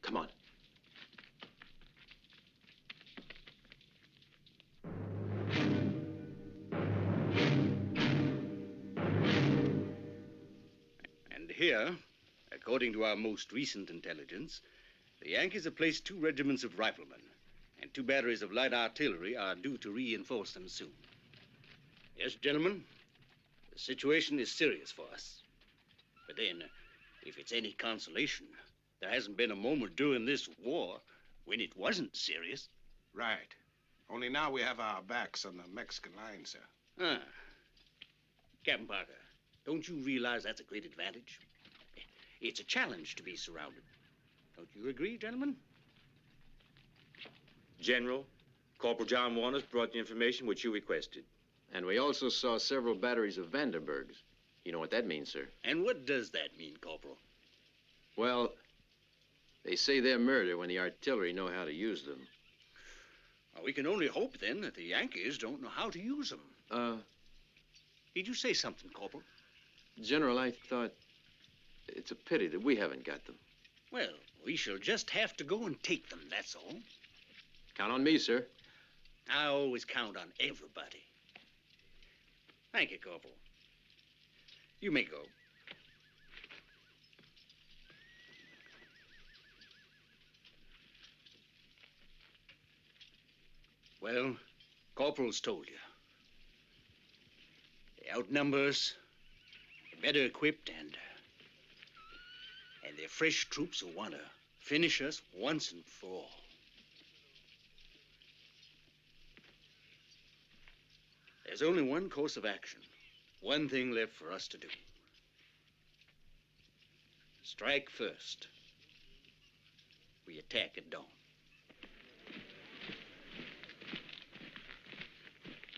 Come on. And here, according to our most recent intelligence, the Yankees have placed 2 regiments of riflemen, and 2 batteries of light artillery are due to reinforce them soon. Yes, gentlemen, the situation is serious for us. But then, if it's any consolation, there hasn't been a moment during this war when it wasn't serious. Right. Only now we have our backs on the Mexican line, sir. Ah. Captain Parker, don't you realize that's a great advantage? It's a challenge to be surrounded. Don't you agree, gentlemen? General, Corporal John Warner's brought the information which you requested. And we also saw several batteries of Vandenbergs. You know what that means, sir? And what does that mean, Corporal? Well, they say they're murder when the artillery know how to use them. Well, we can only hope, then, that the Yankees don't know how to use them. Did you say something, Corporal? General, I thought it's a pity that we haven't got them. Well, we shall just have to go and take them, that's all. Count on me, sir. I always count on everybody. Thank you, Corporal. You may go. Well, Corporal's told you. They outnumber us, they're better equipped, and they're fresh troops who want to finish us once and for all. There's only one course of action, one thing left for us to do. Strike first. We attack at dawn.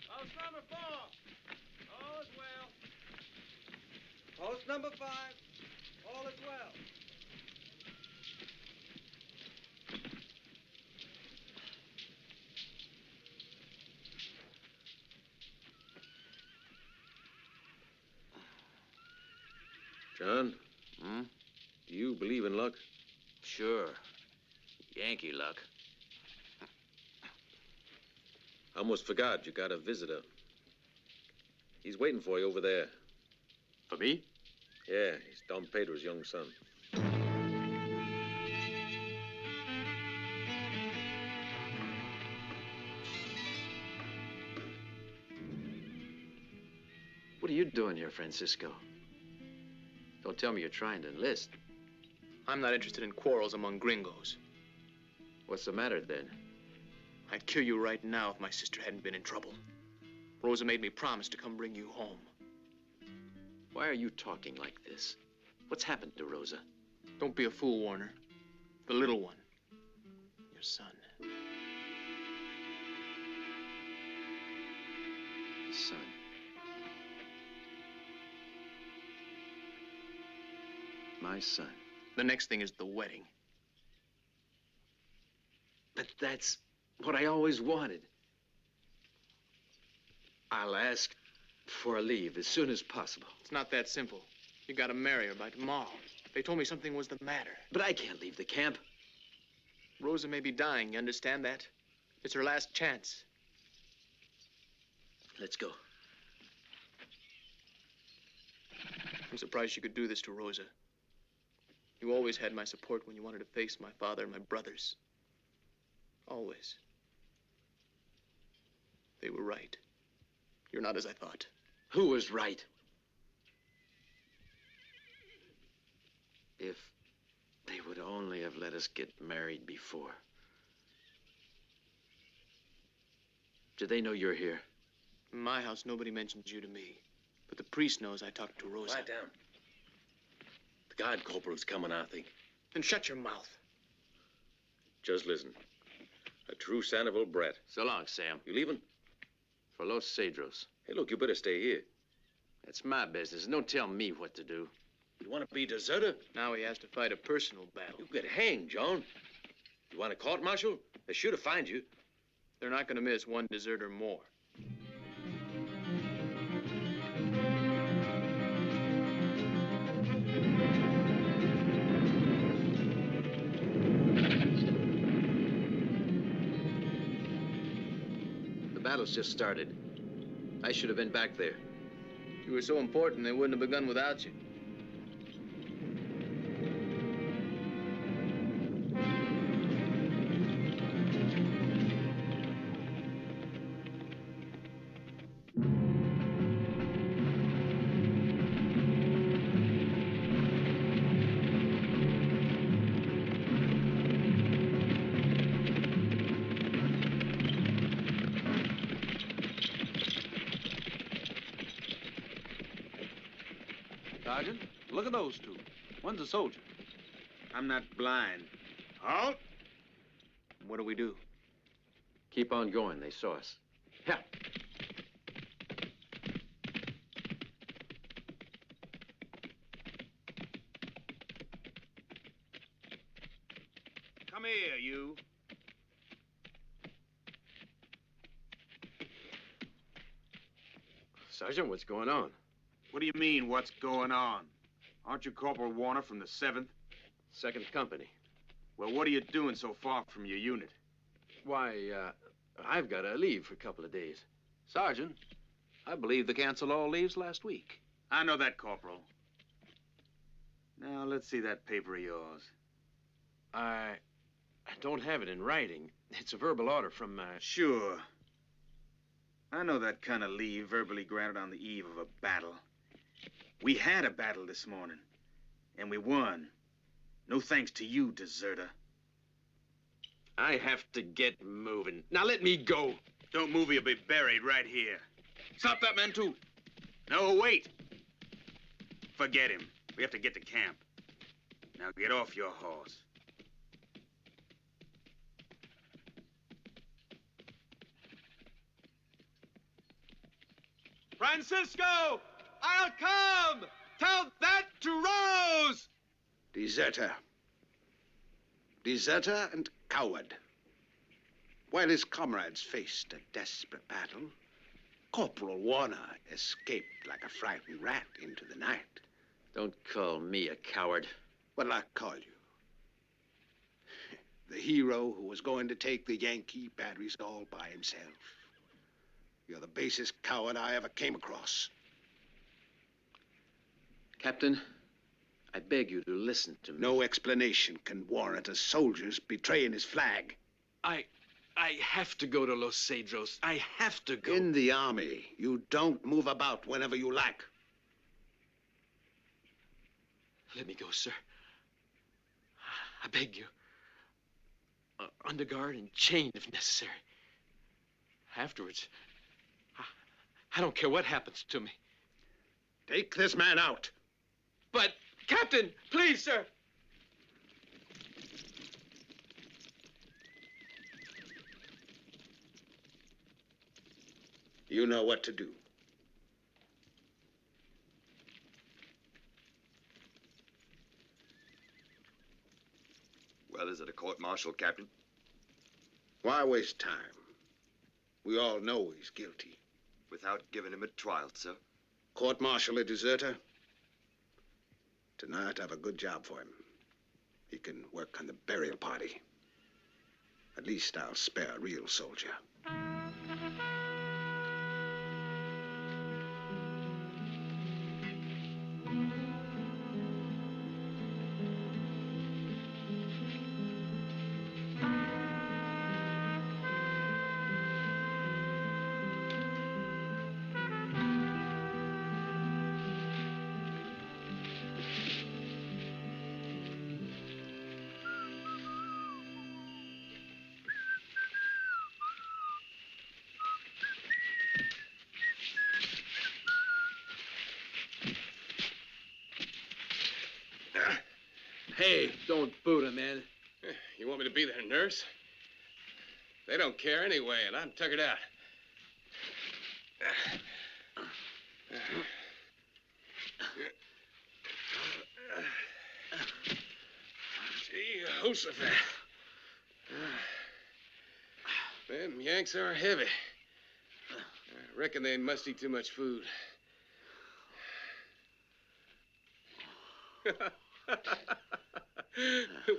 Post number 4. All is well. Post number 5. All is well. John? Do you believe in luck? Sure. Yankee luck. I almost forgot you got a visitor. He's waiting for you over there. For me? Yeah, he's Don Pedro's young son. What are you doing here, Francisco? Don't tell me you're trying to enlist. I'm not interested in quarrels among gringos. What's the matter, then? I'd kill you right now if my sister hadn't been in trouble. Rosa made me promise to come bring you home. Why are you talking like this? What's happened to Rosa? Don't be a fool, Warner. The little one. Your son. His son. My son. The next thing is the wedding. But that's what I always wanted. I'll ask for a leave as soon as possible. It's not that simple. You gotta marry her by tomorrow. They told me something was the matter. But I can't leave the camp. Rosa may be dying, you understand that? It's her last chance. Let's go. I'm surprised you could do this to Rosa. You always had my support when you wanted to face my father and my brothers. Always. They were right. You're not as I thought. Who was right? If they would only have let us get married before. Do they know you're here? In my house, nobody mentions you to me. But the priest knows I talked to Rosa. Lie down. The guard corporal's coming, I think. Then shut your mouth. Just listen. A true Sandoval brat. So long, Sam. You leaving? For Los Cedros. Hey, look, you better stay here. That's my business. Don't tell me what to do. You want to be deserter? Now he has to fight a personal battle. You get hanged, John. You want a court-martial? They're sure to find you. They're not gonna miss one deserter more. battle's just started. I should have been back there. You were so important, they wouldn't have begun without you. Sergeant, look at those two. One's a soldier. I'm not blind. Halt! What do we do? Keep on going. They saw us. Yeah. Come here, you. Sergeant, what's going on? What do you mean, what's going on? Aren't you Corporal Warner from the 7th? Second company. Well, what are you doing so far from your unit? Why, I've got to leave for a couple of days. Sergeant, I believe they canceled all leaves last week. I know that, Corporal. Now, let's see that paper of yours. I don't have it in writing. It's a verbal order from my... Sure. I know that kind of leave verbally granted on the eve of a battle. We had a battle this morning, and we won. No thanks to you, deserter. I have to get moving. Now let me go. Don't move, you'll be buried right here. Stop that man, too. No, wait. Forget him. We have to get to camp. Now get off your horse. Francisco! I'll come! Tell that to Rose! Deserter. Deserter and coward. While his comrades faced a desperate battle, Corporal Warner escaped like a frightened rat into the night. Don't call me a coward. What'll I call you? The hero who was going to take the Yankee batteries all by himself. You're the basest coward I ever came across. Captain, I beg you to listen to me. No explanation can warrant a soldier's betraying his flag. I have to go to Los Cedros. I have to go. In the army, you don't move about whenever you like. Let me go, sir. I beg you. Under guard and chained if necessary. Afterwards, I don't care what happens to me. Take this man out. But, Captain, please, sir. You know what to do. Well, is it a court-martial, Captain? Why waste time? We all know he's guilty. Without giving him a trial, sir? Court-martial a deserter? Tonight, I've a good job for him. He can work on the burial party. At least I'll spare a real soldier. Hey, don't boot him, man. You want me to be their nurse? They don't care anyway, and I'm tuckered out. Jehoshaphat. Them Yanks are heavy. I reckon they must eat too much food.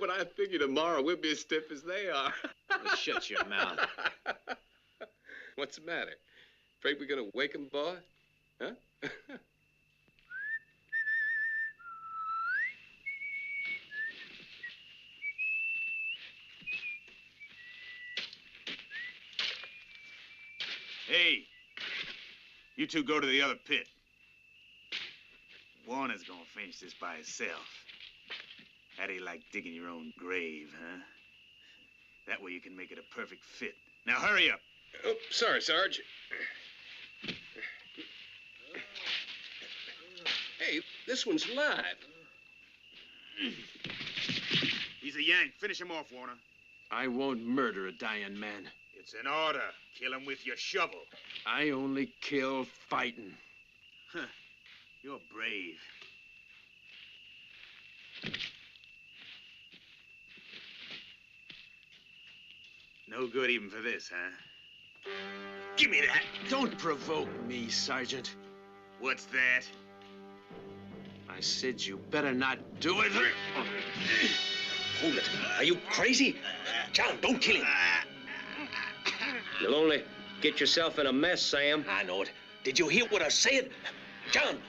When I figure tomorrow we'll be as stiff as they are. Shut your mouth. What's the matter? Afraid we're gonna wake him, boy? Huh? Hey, you two go to the other pit. Warner's gonna finish this by himself. How do you like digging your own grave, huh? That way you can make it a perfect fit. Now hurry up. Oh, sorry, Sarge. Hey, this one's live. He's a Yank. Finish him off, Warner. I won't murder a dying man. It's an order. Kill him with your shovel. I only kill fighting. Huh. You're brave. No good even for this, huh? Give me that. Don't provoke me, Sergeant. What's that? I said you better not do it. Hold it. Are you crazy? John, don't kill him. You'll only get yourself in a mess, Sam. I know it. Did you hear what I said? John,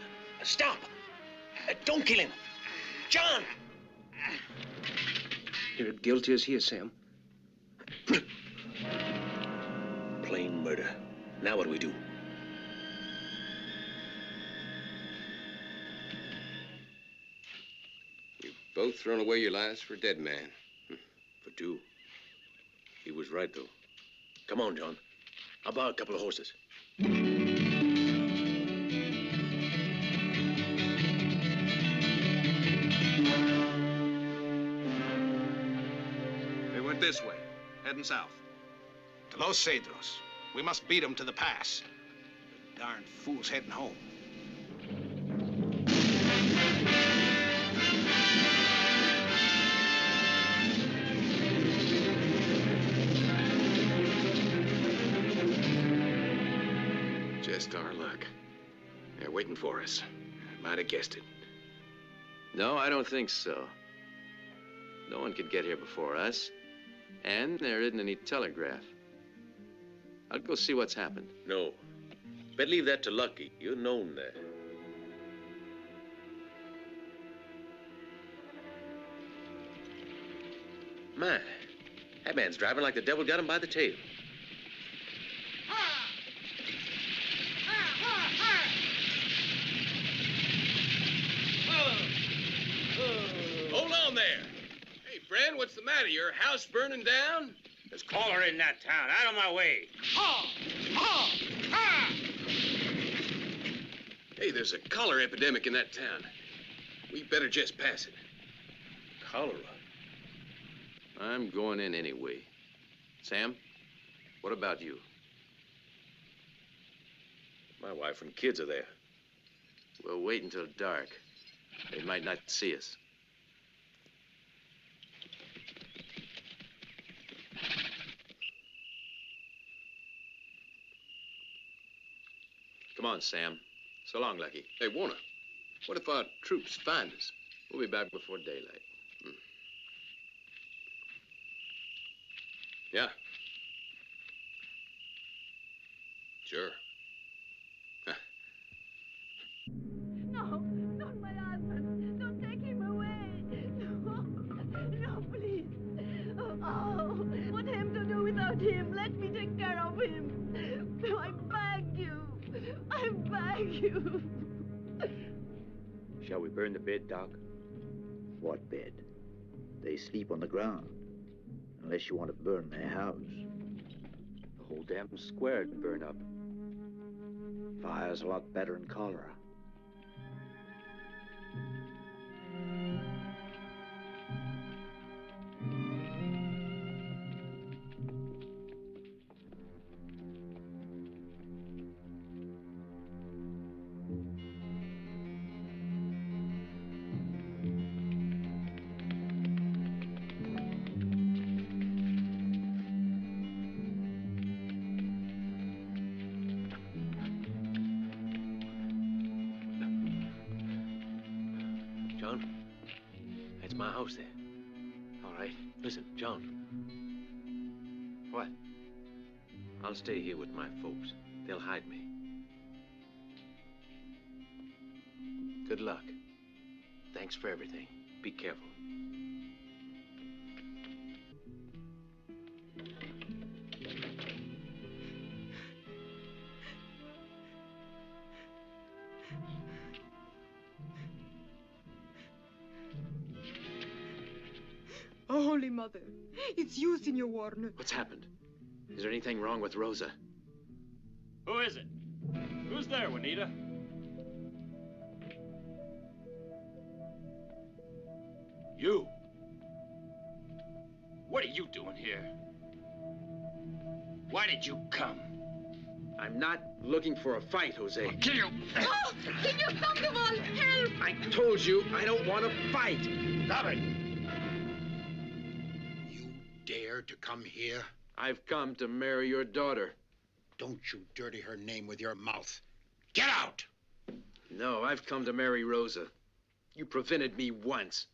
stop. Don't kill him. John! You're as guilty as he is, Sam. Plain murder. Now what do we do? You've both thrown away your lives for a dead man. For two. He was right, though. Come on, John. I'll borrow a couple of horses. They went this way, heading south. To Los Cedros. We must beat them to the pass. The darn fool's heading home. Just our luck. They're waiting for us. Might have guessed it. No, I don't think so. No one could get here before us. And there isn't any telegraph. I'll go see what's happened. No. Better leave that to Lucky. You're known there. My, that man's driving like the devil got him by the tail. Hold on there. Hey, friend, what's the matter? Your house burning down? There's cholera in that town. Out of my way. Hey, there's a cholera epidemic in that town. We better just pass it. Cholera? I'm going in anyway. Sam, what about you? My wife and kids are there. We'll wait until dark. They might not see us. Come on, Sam. So long, Lucky. Hey, Warner, what if our troops find us? We'll be back before daylight. Yeah. Sure. No, not my husband. Don't take him away. No, please. Oh, what am to do without him? Let me take care of him. I beg you. I beg you. Shall we burn the bed, Doc? What bed? They sleep on the ground. Unless you want to burn their house. The whole damn square to burn up. Fire's a lot better than cholera. House there. All right. Listen, John. What? I'll stay here with my folks. They'll hide me. Good luck. Thanks for everything. Be careful. Oh, Holy Mother, it's you, Signor Warner. What's happened? Is there anything wrong with Rosa? Who is it? Who's there, Juanita? You? What are you doing here? Why did you come? I'm not looking for a fight, Jose. I'll kill you. Oh, Signor Sandoval, help! I told you I don't want to fight. Stop it! You dare to come here? I've come to marry your daughter. Don't you dirty her name with your mouth. Get out! No, I've come to marry Rosa. You prevented me once,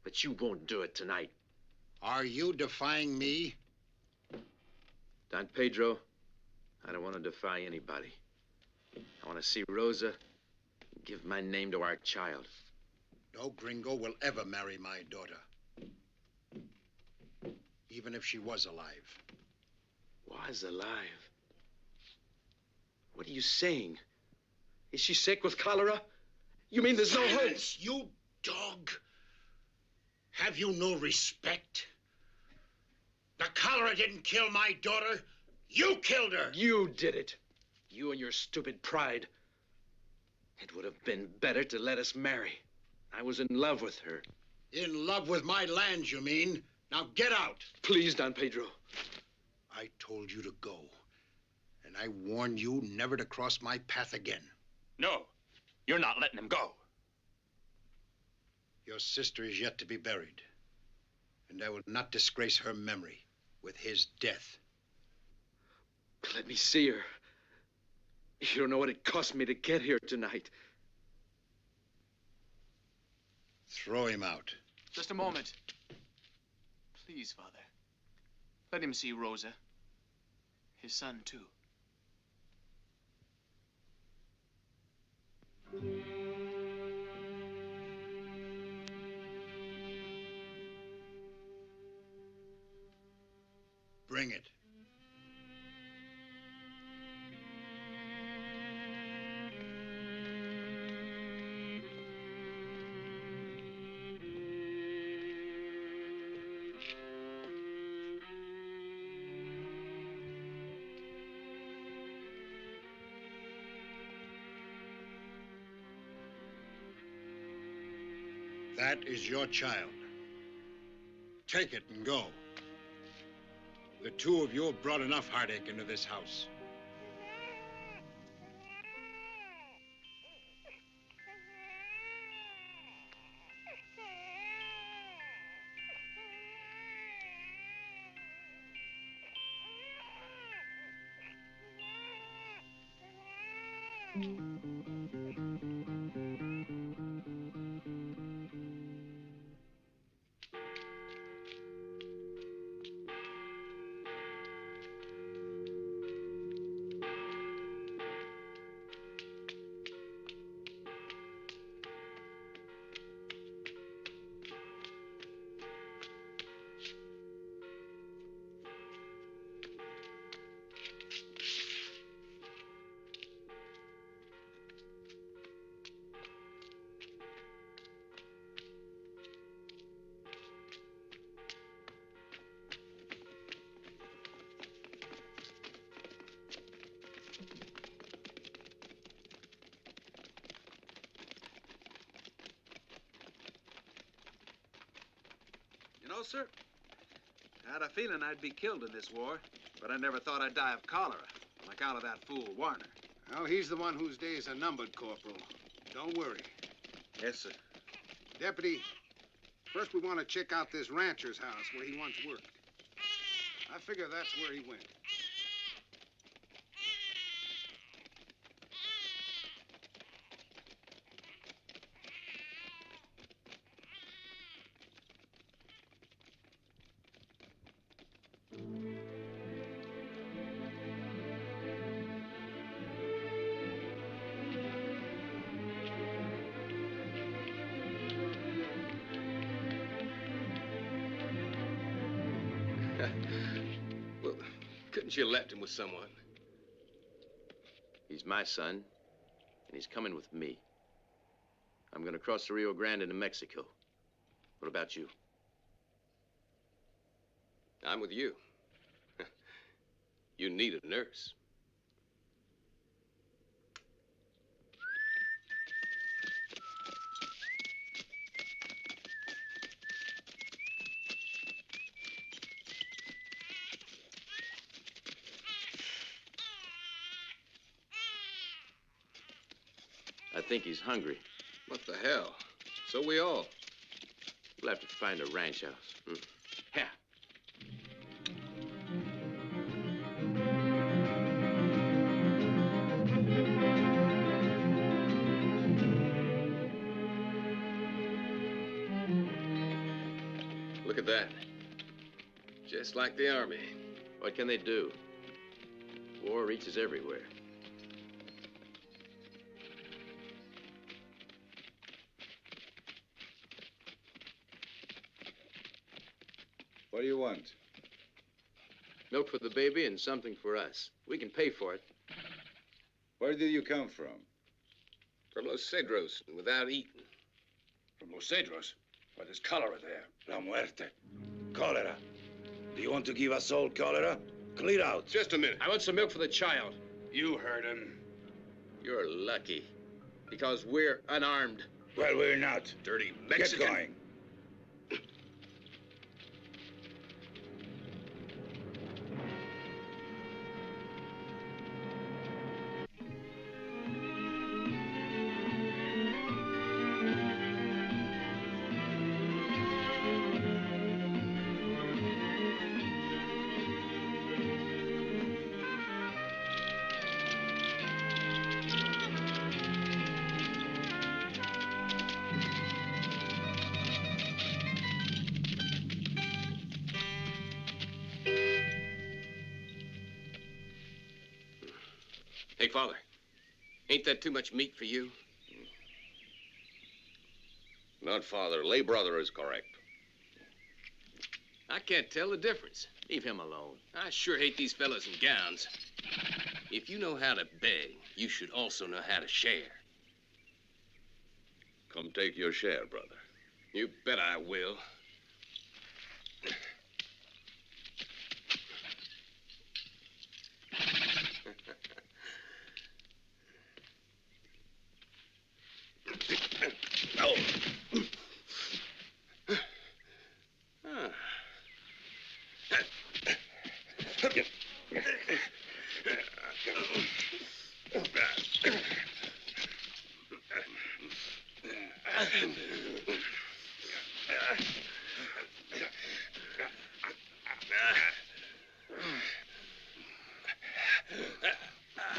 but you won't do it tonight. Are you defying me? Don Pedro, I don't want to defy anybody. I want to see Rosa and give my name to our child. No gringo will ever marry my daughter. Even if she was alive. Was alive? What are you saying? Is she sick with cholera? You mean there's no hope? Silence, you dog! Have you no respect? The cholera didn't kill my daughter. You killed her. You did it. You and your stupid pride. It would have been better to let us marry. I was in love with her. In love with my land, you mean? Now get out. Please, Don Pedro. I told you to go. And I warned you never to cross my path again. No, you're not letting him go. Your sister is yet to be buried. And I will not disgrace her memory with his death. Let me see her. You don't know what it cost me to get here tonight. Throw him out. Just a moment. Please, Father. Let him see Rosa. His son, too. Bring it. That is your child. Take it and go. The two of you have brought enough heartache into this house. You know, sir, I had a feeling I'd be killed in this war, but I never thought I'd die of cholera, on account of that fool Warner. Well, he's the one whose days are numbered, Corporal. Don't worry. Yes, sir. Deputy, first we want to check out this rancher's house where he once worked. I figure that's where he went. Well, couldn't you have left him with someone? He's my son, and he's coming with me. I'm gonna cross the Rio Grande into Mexico. What about you? I'm with you. You need a nurse. I think he's hungry. What the hell? So we all. We'll have to find a ranch house. Yeah. Look at that. Just like the army. What can they do? War reaches everywhere. What do you want? Milk for the baby and something for us. We can pay for it. Where did you come from? From Los Cedros, and without eating. From Los Cedros? Why, there's cholera there. La muerte. Cholera. Do you want to give us all cholera? Clear out. Just a minute. I want some milk for the child. You heard him. You're lucky. Because we're unarmed. Well, we're not. Dirty Mexican. Get going. Hey, Father, ain't that too much meat for you? Not father. Lay brother is correct. I can't tell the difference. Leave him alone. I sure hate these fellas in gowns. If you know how to beg, you should also know how to share. Come take your share, brother. You bet I will.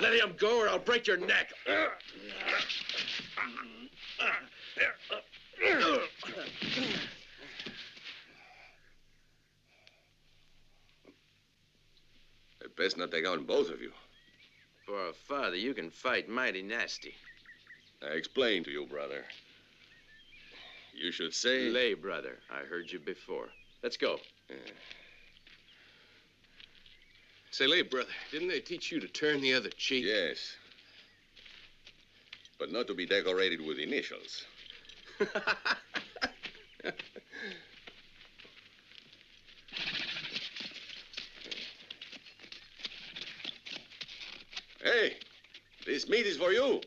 Let him go or I'll break your neck. Best not take on both of you. For a father, you can fight mighty nasty. I explained to you, brother. You should say... Lay, brother. I heard you before. Let's go. Say, lay, brother, didn't they teach you to turn the other cheek? Yes. But not to be decorated with initials. Hey, this meat is for you.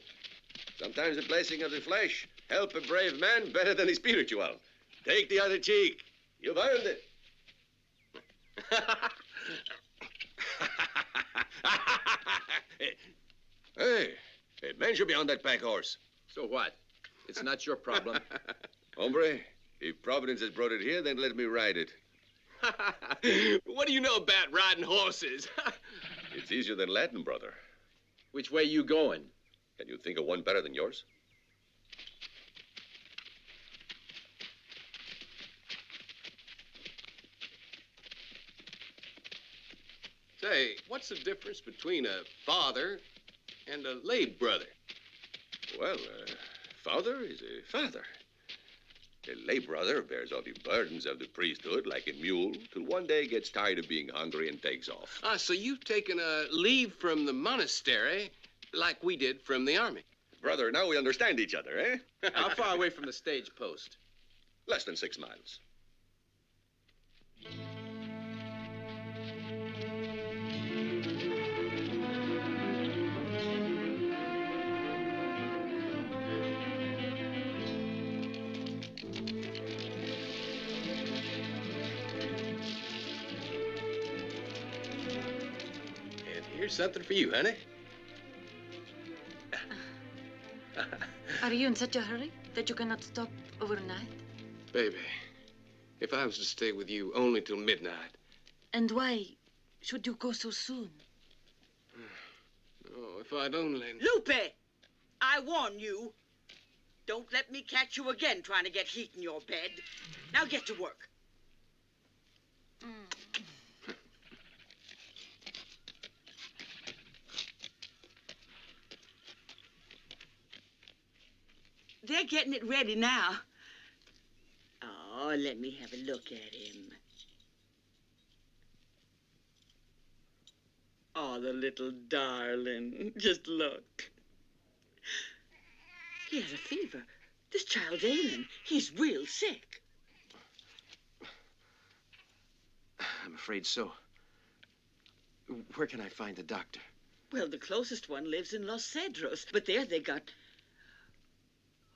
Sometimes the blessing of the flesh help a brave man better than the spiritual. Take the other cheek. You've earned it. Hey, men should be on that pack horse. So what? It's not your problem. Hombre, if Providence has brought it here, then let me ride it. What do you know about riding horses? It's easier than Latin, brother. Which way you going? Can you think of one better than yours? Say, what's the difference between a father and a lay brother? Well, father is a father. A lay brother bears all the burdens of the priesthood like a mule till one day gets tired of being hungry and takes off. Ah, so you've taken a leave from the monastery like we did from the army. Brother, now we understand each other, eh? How far away from the stage post? Less than 6 miles. And here's something for you, honey. Are you in such a hurry that you cannot stop overnight? Baby, if I was to stay with you only till midnight. And why should you go so soon? Oh, if I'd only... Lupe! I warn you. Don't let me catch you again trying to get heat in your bed. Now get to work. They're getting it ready now. Oh, let me have a look at him. Oh, the little darling. Just look. He has a fever. This child's ailing. He's real sick. I'm afraid so. Where can I find a doctor? Well, the closest one lives in Los Cedros, but there they got...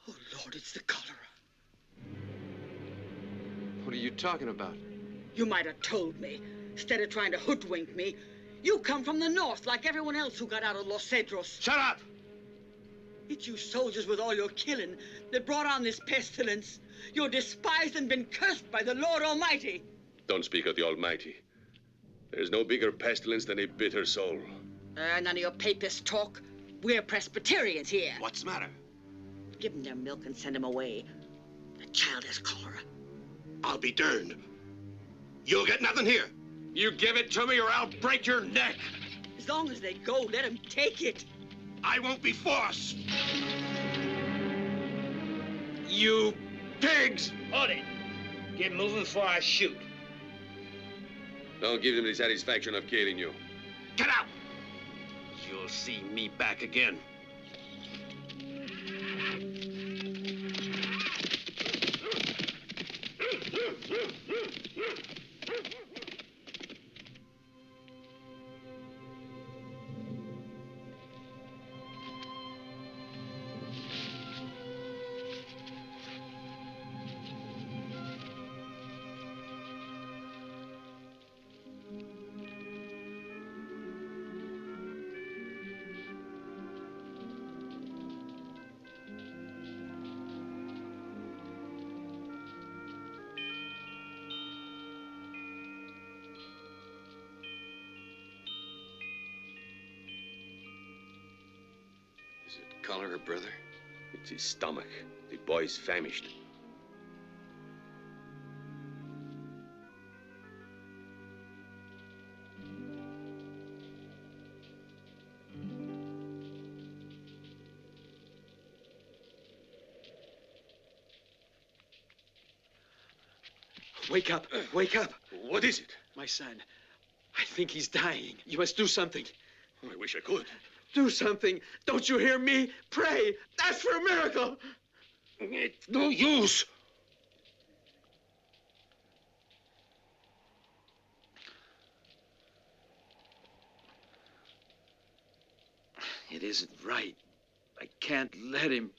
Oh, Lord, it's the cholera. What are you talking about? You might have told me. Instead of trying to hoodwink me, you come from the north like everyone else who got out of Los Cedros. Shut up! It's you soldiers with all your killing that brought on this pestilence. You're despised and been cursed by the Lord Almighty. Don't speak of the Almighty. There's no bigger pestilence than a bitter soul. None of your papist talk. We're Presbyterians here. What's the matter? Give them their milk and send them away. The child has cholera. I'll be darned. You'll get nothing here. You give it to me or I'll break your neck. As long as they go, let them take it. I won't be forced. You pigs! Hold it. Get moving before I shoot. Don't give them the satisfaction of killing you. Get out! You'll see me back again. Cholera, brother. It's his stomach. The boy's famished. Wake up! Wake up! What is it? My son. I think he's dying. You must do something. I wish I could. Do something. Don't you hear me? Pray. Ask for a miracle. It's no use. It isn't right. I can't let him.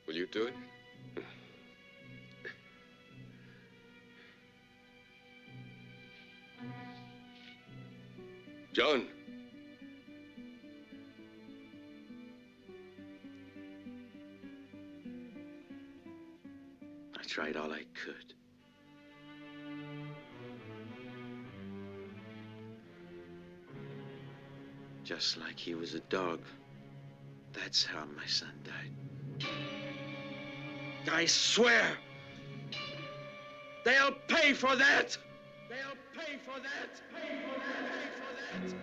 Will you do it? John. I tried all I could. Just like he was a dog. That's how my son died. I swear, they'll pay for that! They'll pay for that! Pay for that! Pay for that!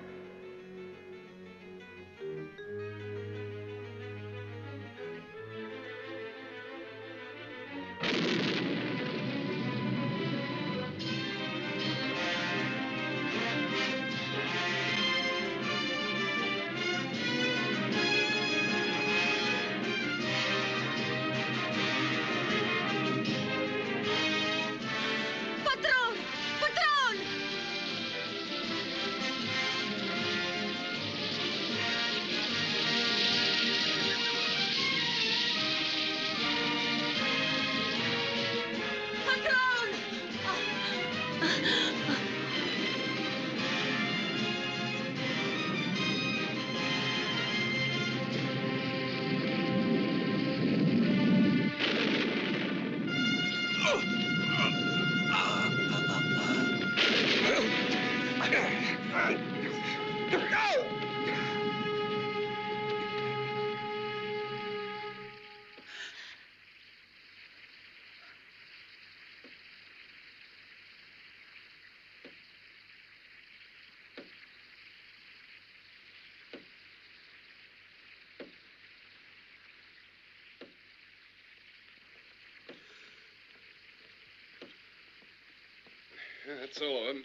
That's all of them.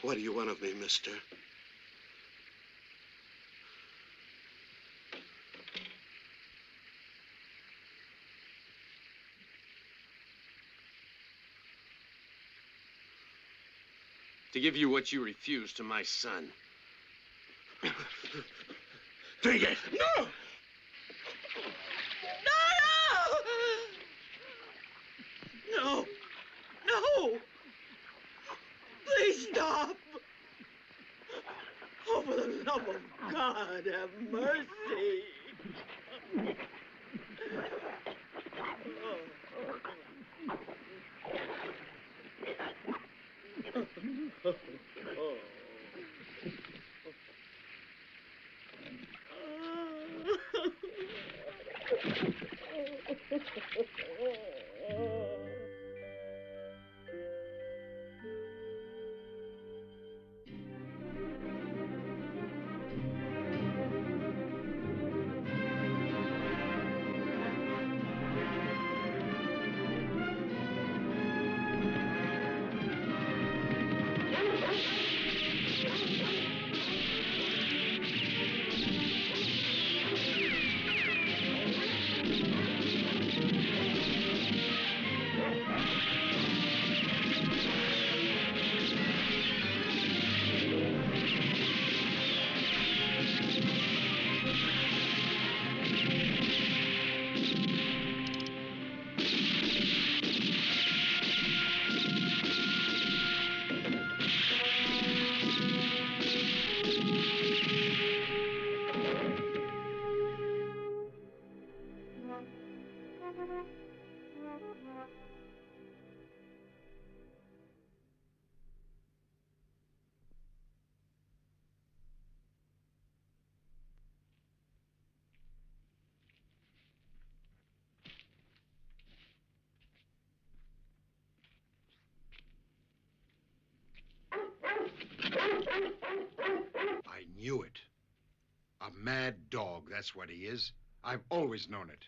What do you want of me, mister? To give you what you refused to my son. Take it! No! No! No! Please stop! Oh, for the love of God, have mercy! I knew it. A mad dog, that's what he is. I've always known it.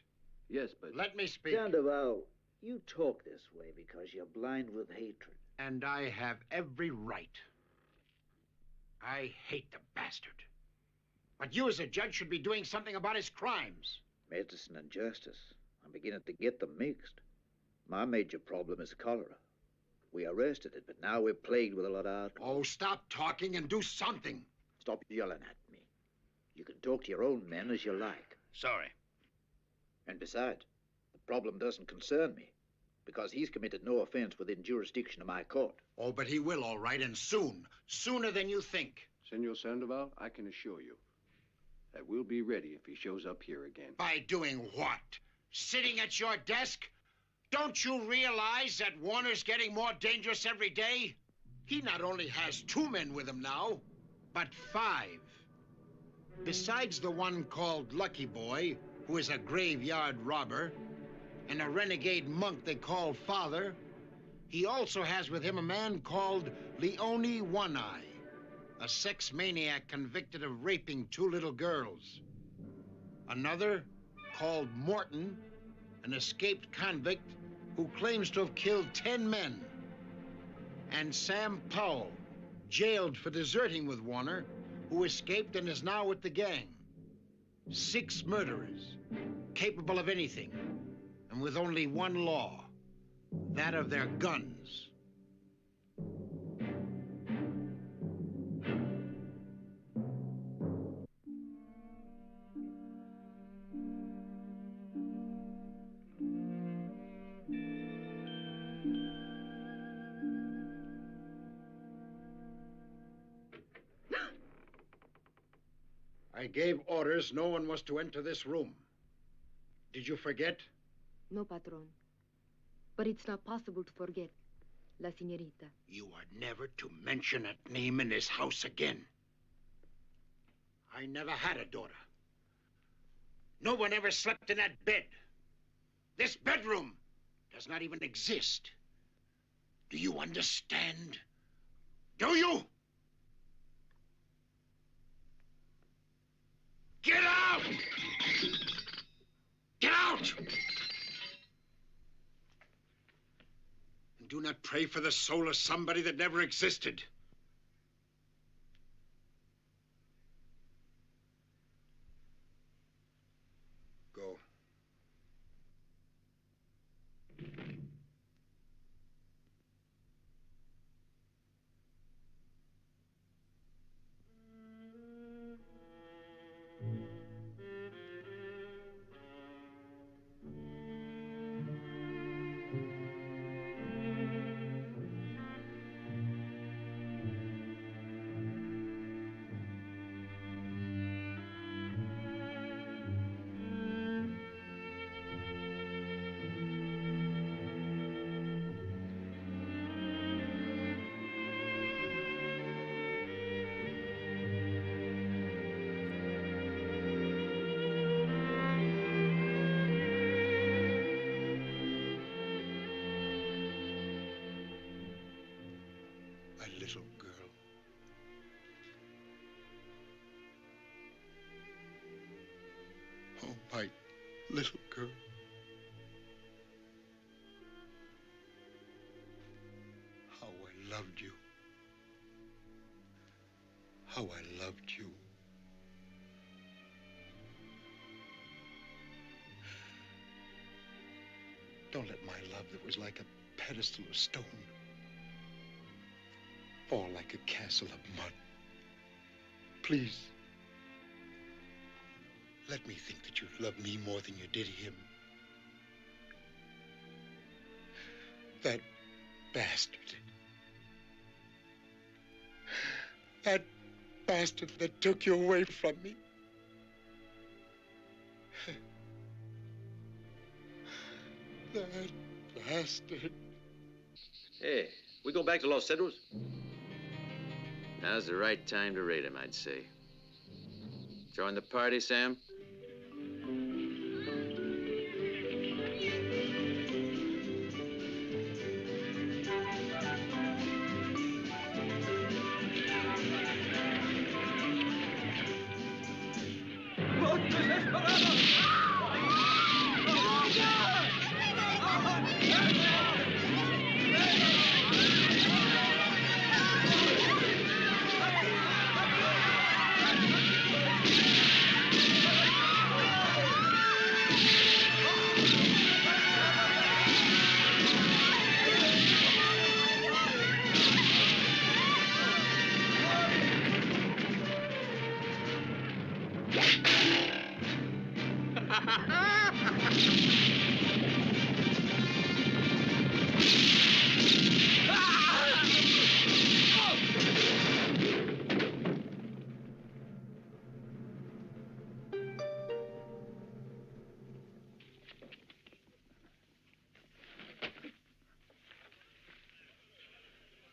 Yes, but... Let me speak. Sandoval, you talk this way because you're blind with hatred. And I have every right. I hate the bastard. But you as a judge should be doing something about his crimes. Medicine and justice. I'm beginning to get them mixed. My major problem is cholera. We arrested it, but now we're plagued with a lot of alcohol. Oh, stop talking and do something. Stop yelling at me. You can talk to your own men as you like. Sorry. And besides, the problem doesn't concern me, because he's committed no offense within jurisdiction of my court. Oh, but he will, all right, and soon. Sooner than you think. Senor Sandoval, I can assure you that we'll be ready if he shows up here again. By doing what? Sitting at your desk? Don't you realize that Warner's getting more dangerous every day? He not only has 2 men with him now, but 5. Besides the one called Lucky Boy, who is a graveyard robber, and a renegade monk they call Father, he also has with him a man called Leone One-Eye, a sex maniac convicted of raping 2 little girls. Another, called Morton, an escaped convict who claims to have killed 10 men. And Sam Powell, jailed for deserting with Warner, who escaped and is now with the gang. 6 murderers, capable of anything, and with only one law, that of their guns. I gave orders no one was to enter this room. Did you forget? No, Patron. But it's not possible to forget, La Señorita. You are never to mention that name in this house again. I never had a daughter. No one ever slept in that bed. This bedroom does not even exist. Do you understand? Do you? Get out! Get out! And do not pray for the soul of somebody that never existed. Go. Little girl. Oh, my little girl. How I loved you. How I loved you. Don't let my love that was like a pedestal of stone fall like a castle of mud. Please. Let me think that you love me more than you did him. That bastard. That bastard that took you away from me. That bastard. Hey, we go back to Los Cedros? Now's the right time to raid him, I'd say. Join the party, Sam?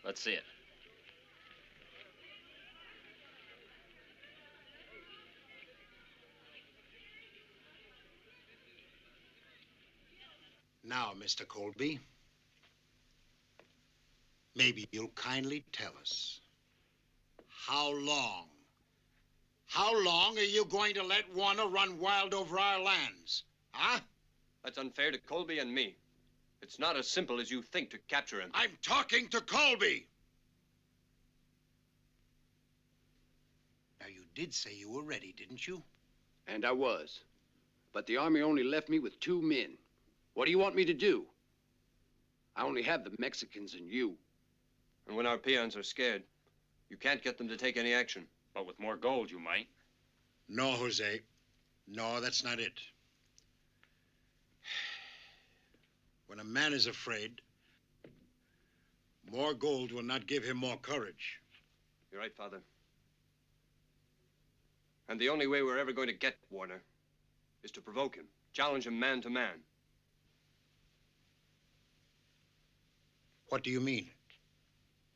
Let's see it. Now, Mr. Colby, maybe you'll kindly tell us, how long are you going to let Warner run wild over our lands? Huh? That's unfair to Colby and me. It's not as simple as you think to capture him. I'm talking to Colby. Now, you did say you were ready, didn't you? And I was. But the army only left me with 2 men. What do you want me to do? I only have the Mexicans and you. And when our peons are scared, you can't get them to take any action. But with more gold, you might. No, Jose. No, that's not it. When a man is afraid, more gold will not give him more courage. You're right, Father. And the only way we're ever going to get Warner is to provoke him, challenge him man to man. What do you mean?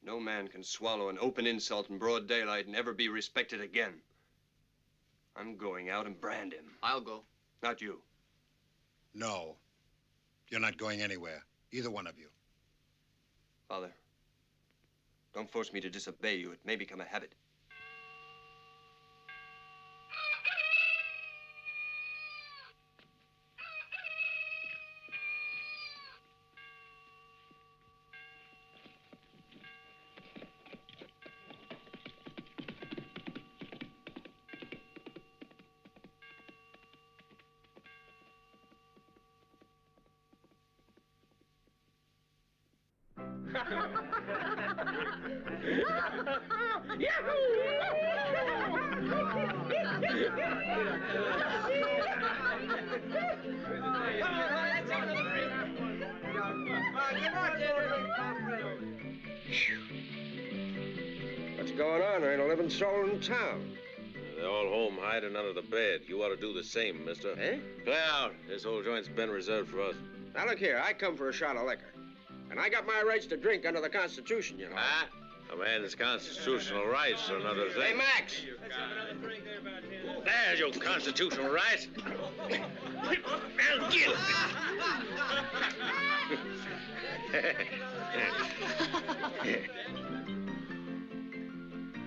No man can swallow an open insult in broad daylight and ever be respected again. I'm going out and brand him. I'll go. Not you. No. You're not going anywhere. Either one of you. Father, don't force me to disobey you. It may become a habit. What's going on? There ain't a living soul in town. They're all home hiding under the bed. You ought to do the same, mister. Eh? Clear out. This whole joint's been reserved for us. Now, look here. I come for a shot of liquor. And I got my rights to drink under the Constitution, you know. Ah? A man's constitutional rights are another thing. Hey, Max! There's your constitutional rights. I'll kill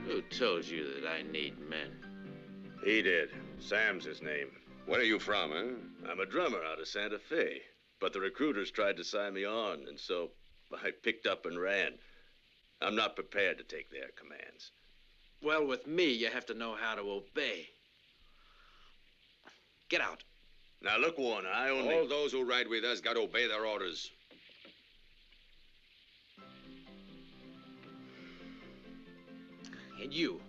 Who told you that I need men? He did. Sam's his name. Where are you from, huh? I'm a drummer out of Santa Fe. But the recruiters tried to sign me on, and so I picked up and ran. I'm not prepared to take their commands. Well, with me, you have to know how to obey. Get out. Now, look, Warner, I only... All those who ride with us got to obey their orders. And you,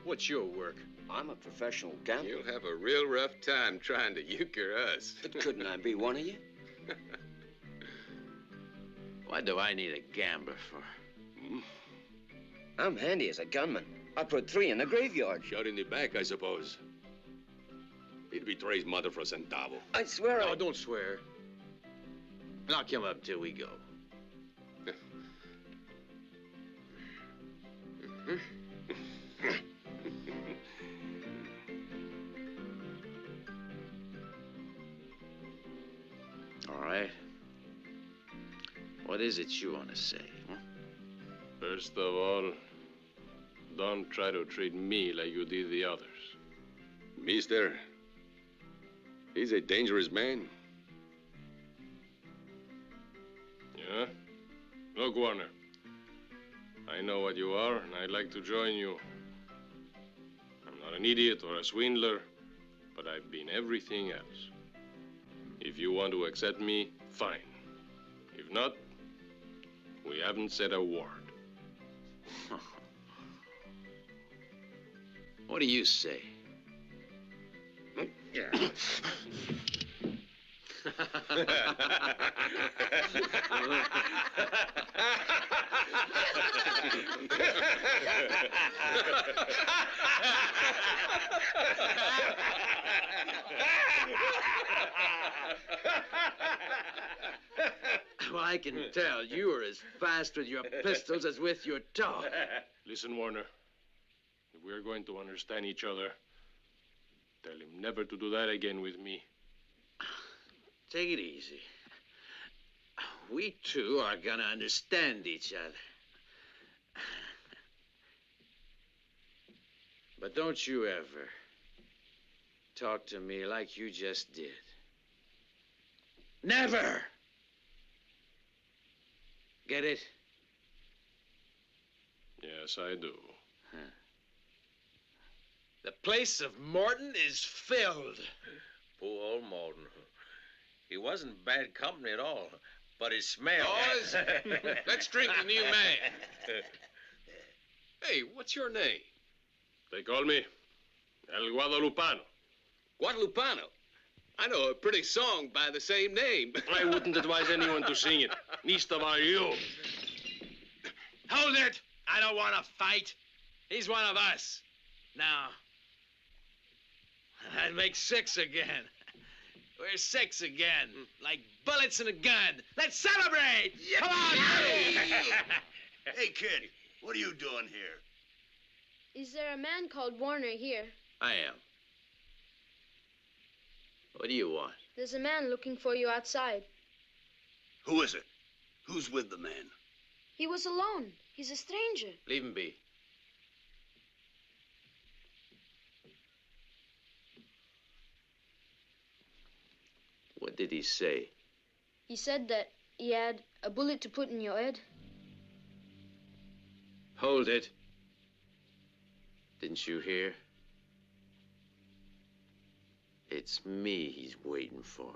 what's your work? I'm a professional gambler. You'll have a real rough time trying to euchre us. But couldn't I be one of you? What do I need a gambler for? I'm handy as a gunman. I put 3 in the graveyard. Shot in the back, I suppose. He'd betray his mother for a centavo. I swear No, don't swear. Knock him up till we go. All right. What is it you want to say, huh? First of all, don't try to treat me like you did the others. Mister, he's a dangerous man. Yeah? Look, Warner. I know what you are, and I'd like to join you. I'm not an idiot or a swindler, but I've been everything else. If you want to accept me, fine. If not, we haven't said a word. What do you say? Yeah. Well, I can tell you are as fast with your pistols as with your tongue. Listen, Warner. If we're going to understand each other, tell him never to do that again with me. Take it easy. we two are gonna understand each other. But don't you ever talk to me like you just did. Never! Get it? Yes, I do. Huh. The place of Morton is filled. Poor old Morton. He wasn't bad company at all, but his smell. Boys, let's drink the new man. Hey, what's your name? They call me El Guadalupano. Guadalupano. I know a pretty song by the same name. I wouldn't advise anyone to sing it. Least of all you. Hold it! I don't want to fight. He's one of us. Now, I'd make 6 again. We're 6 again, like bullets in a gun. Let's celebrate! Come on! Hey, kid, what are you doing here? Is there a man called Warner here? I am. What do you want? There's a man looking for you outside. Who is it? Who's with the man? He was alone. He's a stranger. Leave him be. What did he say? He said that he had a bullet to put in your head. Hold it. Didn't you hear? It's me he's waiting for.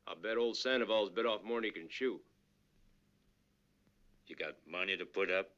I bet old Sandoval's bit off more than he can chew. You got money to put up?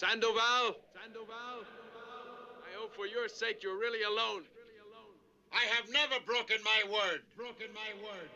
Sandoval! Sandoval! I hope for your sake you're really alone. I have never broken my word. Broken my word.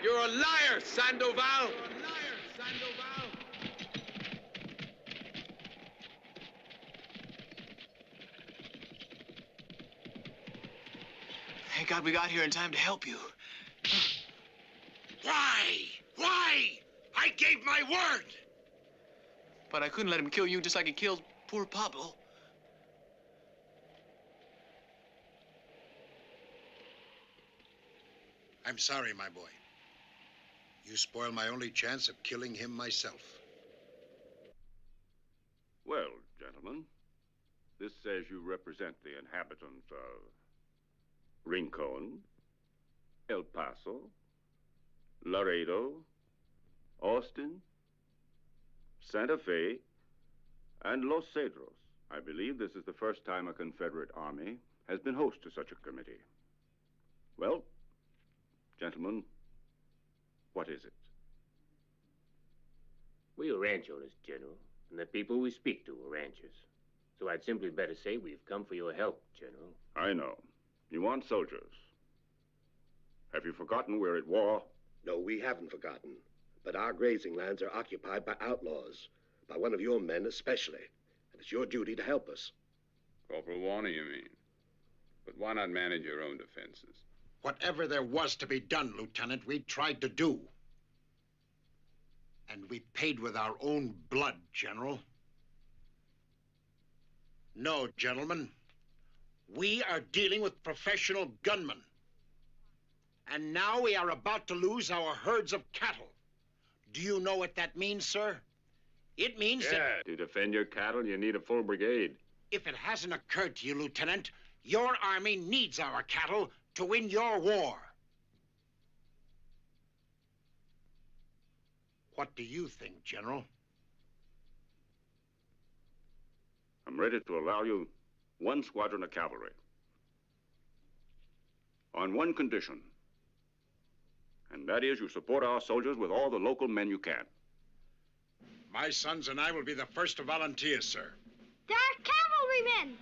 You're a liar, Sandoval! You're a liar, Sandoval! Thank God we got here in time to help you. Why? Why? I gave my word! But I couldn't let him kill you just like he killed poor Pablo. I'm sorry, my boy. You spoiled my only chance of killing him myself. Well, gentlemen, this says you represent the inhabitants of Rincon, El Paso, Laredo, Austin, Santa Fe, and Los Cedros. I believe this is the first time a Confederate army has been host to such a committee. Well, gentlemen, what is it? We are ranch owners, General, and the people we speak to are ranchers. So I'd simply better say we've come for your help, General. I know. You want soldiers. Have you forgotten we're at war? No, we haven't forgotten. But our grazing lands are occupied by outlaws, by one of your men especially. And it's your duty to help us. Corporal Warner, you mean? But why not manage your own defenses? Whatever there was to be done, Lieutenant, we tried to do. And we paid with our own blood, General. No, gentlemen. We are dealing with professional gunmen. And now we are about to lose our herds of cattle. Do you know what that means, sir? It means that... To defend your cattle, you need a full brigade. If it hasn't occurred to you, Lieutenant, your army needs our cattle to win your war. What do you think, General? I'm ready to allow you one squadron of cavalry. On one condition. And that is you support our soldiers with all the local men you can. My sons and I will be the first to volunteer, sir. They're cavalrymen!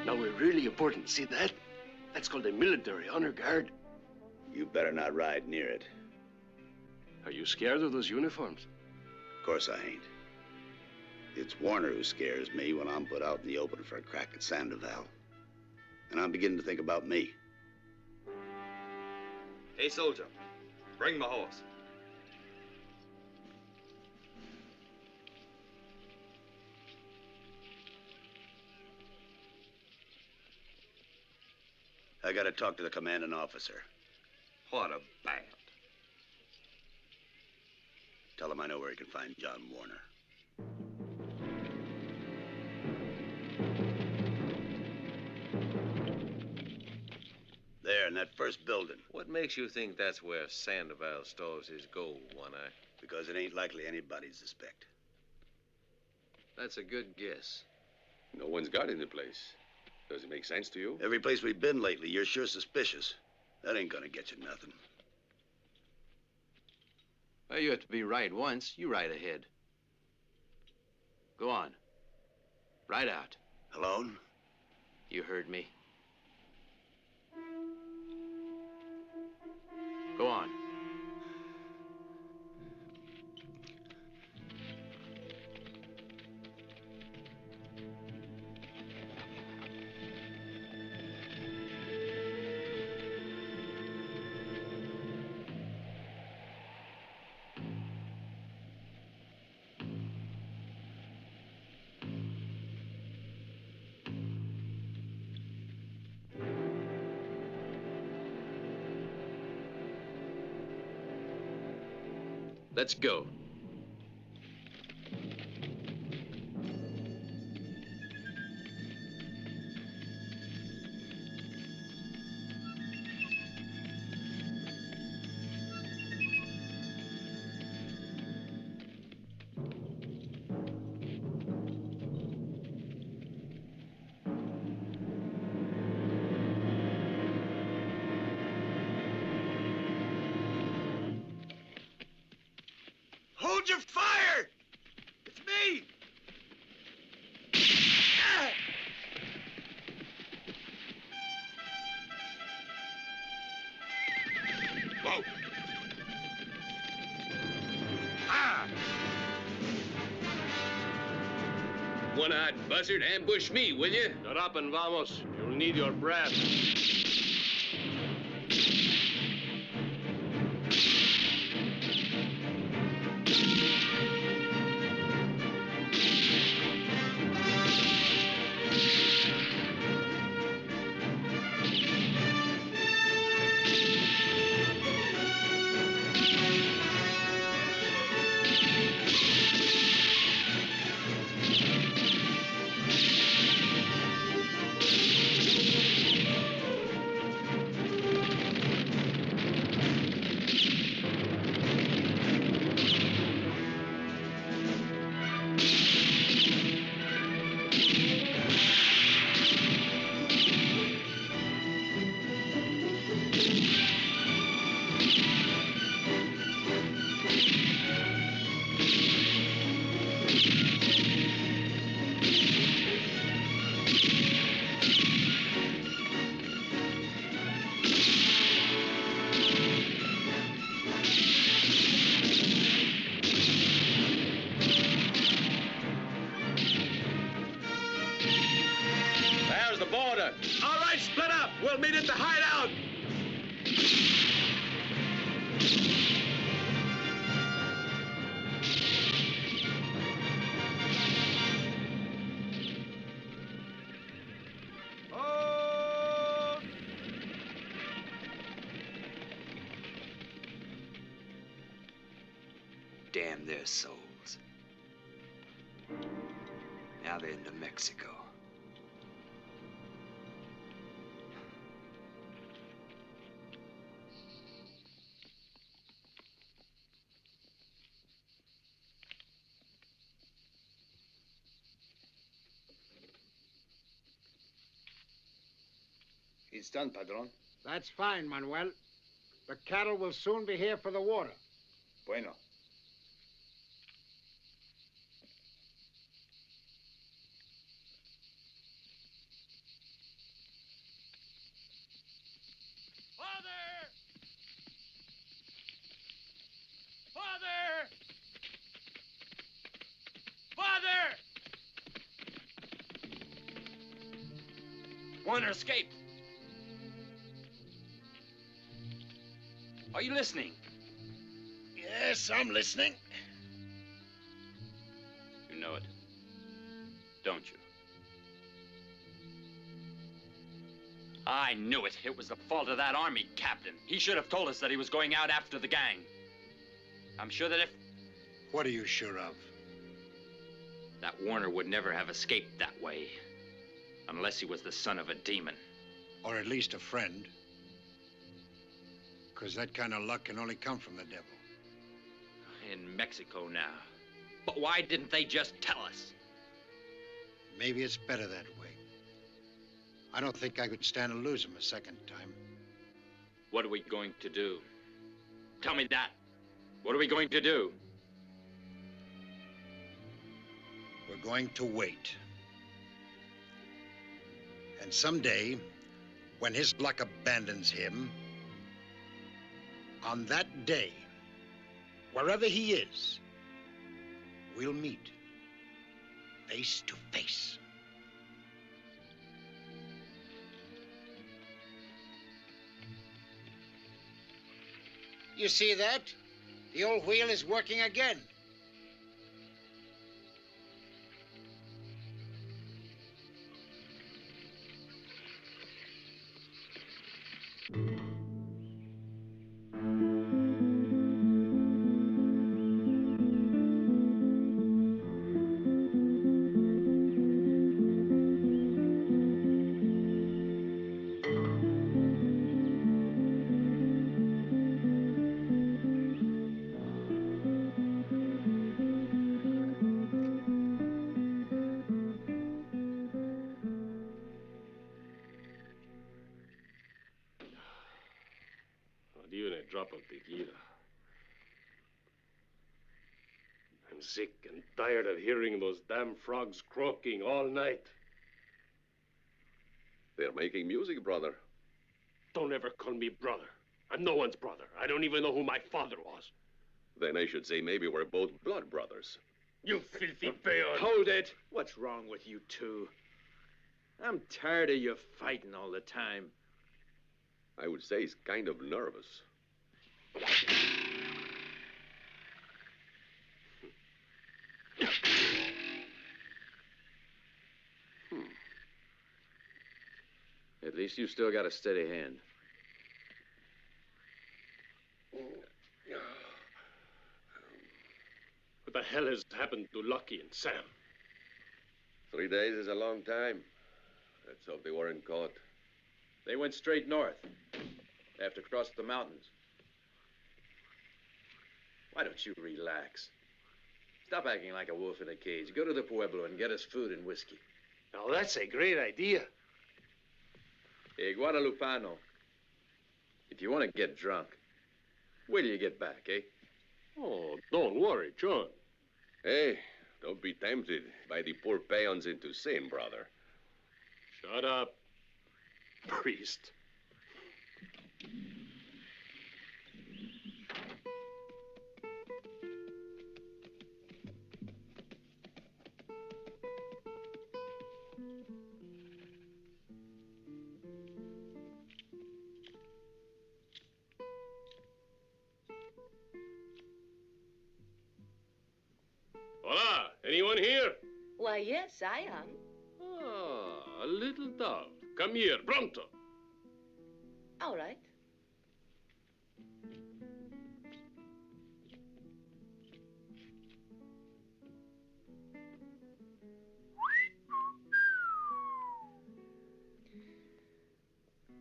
Now we're really important, see that? That's called a military honor guard. You better not ride near it. Are you scared of those uniforms? Of course I ain't. It's Warner who scares me when I'm put out in the open for a crack at Sandoval. And I'm beginning to think about me. Hey, soldier, bring my horse. I gotta talk to the commanding officer. What a band. Tell him I know where he can find John Warner. There, in that first building. What makes you think that's where Sandoval stores his gold, One-Eye? Because it ain't likely anybody'd suspect. That's a good guess. No one's guarding the place. Does it make sense to you? Every place we've been lately, you're sure suspicious. That ain't gonna get you nothing. Well, you have to be right once. You ride ahead. Go on. Ride out. Alone? You heard me. Go on. Let's go. Hold your fire! It's me! Whoa! One-eyed buzzard, ambush me, will you? Shut up and vamos. You'll need your breath. There's the border. All right, split up. We'll meet at the hideout. Damn their souls. Now they're in New Mexico. It's done, Padron. That's fine, Manuel. The cattle will soon be here for the water. Bueno. Father! Father! Father! Warner escaped. Are you listening? Yes, I'm listening. You know it, don't you? I knew it. It was the fault of that army captain. He should have told us that he was going out after the gang. I'm sure that if... What are you sure of? That Warner would never have escaped that way. Unless he was the son of a demon. Or at least a friend. Because that kind of luck can only come from the devil. In Mexico now. But why didn't they just tell us? Maybe it's better that way. I don't think I could stand to lose him a second time. What are we going to do? Tell me that. What are we going to do? We're going to wait. And someday, when his luck abandons him, on that day, wherever he is, we'll meet face to face. You see that? The old wheel is working again. Not even a drop of tequila. I'm sick and tired of hearing those damn frogs croaking all night. They're making music, brother. Don't ever call me brother. I'm no one's brother. I don't even know who my father was. Then I should say maybe we're both blood brothers. You filthy peon! Hold it! What's wrong with you two? I'm tired of you fighting all the time. I would say he's kind of nervous. At least you still got a steady hand. What the hell has happened to Lucky and Sam? 3 days is a long time. Let's hope they weren't caught. They went straight north. They have to cross the mountains. Why don't you relax? Stop acting like a wolf in a cage. Go to the Pueblo and get us food and whiskey. Now, that's a great idea. Hey, Guadalupano, if you want to get drunk, wait till you get back, eh? Oh, don't worry, John. Hey, don't be tempted by the poor peons into sin, brother. Shut up, priest. Hola, anyone here? Why, yes, I am. Ah, a little dove. Come here, pronto. All right.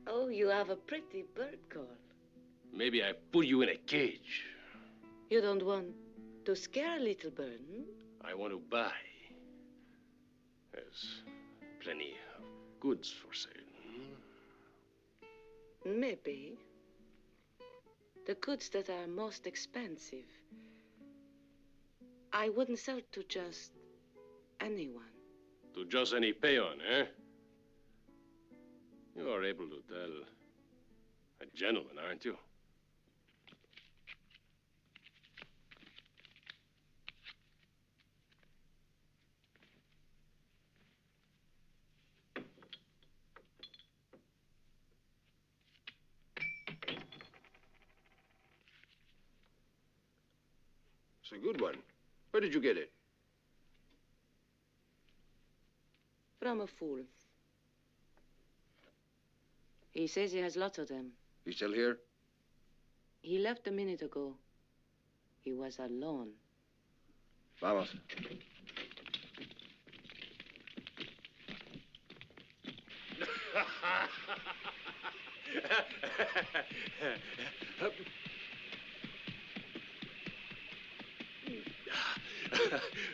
Oh, you have a pretty bird call. Maybe I put you in a cage. You don't want to scare a little bird, hmm? I want to buy. There's plenty of goods for sale. Maybe. The goods that are most expensive, I wouldn't sell to just anyone. To just any peon, eh? You are able to tell a gentleman, aren't you? It's a good one. Where did you get it? From a fool. He says he has lots of them. He's still here? He left a minute ago. He was alone. Vamos.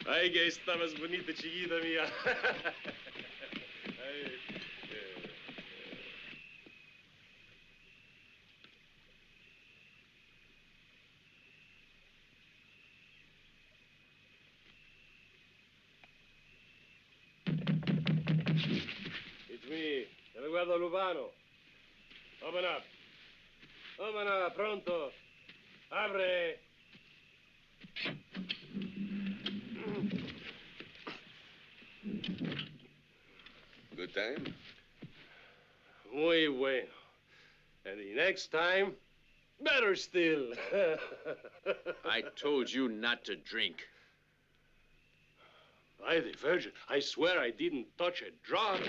Ay, que está más bonita, chiquita mía. Ay, Guadalupano. Open up. Open up, pronto. Abre. Good time? Muy bueno. And the next time, better still. I told you not to drink. By the Virgin, I swear I didn't touch a drop.